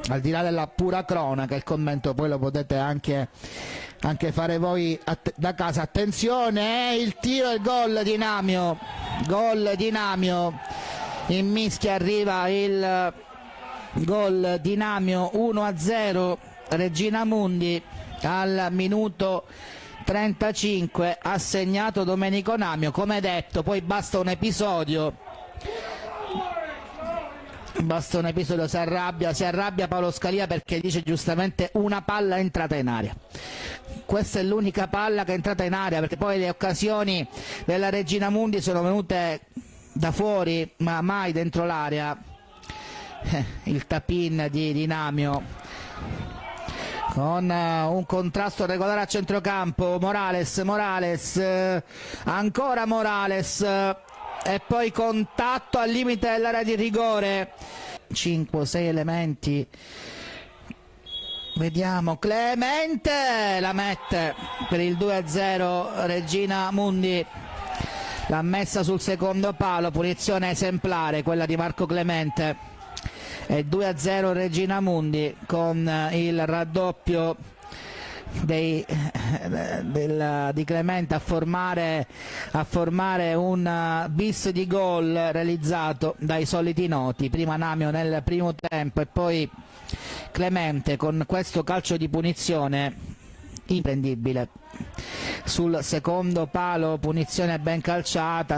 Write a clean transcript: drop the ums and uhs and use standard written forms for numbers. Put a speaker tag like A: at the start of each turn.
A: al di là della pura cronaca, il commento poi lo potete anche fare voi da casa. Attenzione, il tiro e il gol di Namio, in mischia arriva il gol di Namio, 1-0 Regina Mundi al minuto 35, ha segnato Domenico Namio. Come detto, poi basta un episodio, si arrabbia Paolo Scalia perché dice giustamente una palla è entrata in aria. Questa è l'unica palla che è entrata in aria, perché poi le occasioni della Regina Mundi sono venute da fuori ma mai dentro l'area. Il tap-in di Namio con un contrasto regolare a centrocampo. Morales, ancora Morales, e poi contatto al limite dell'area di rigore. 5-6 elementi, vediamo. Clemente la mette per il 2-0 Regina Mundi, l'ha messa sul secondo palo, punizione esemplare quella di Marco Clemente. E 2-0 Regina Mundi con il raddoppio di Clemente a formare un bis di gol realizzato dai soliti noti, prima Namio nel primo tempo e poi Clemente con questo calcio di punizione imprendibile sul secondo palo, punizione ben calciata.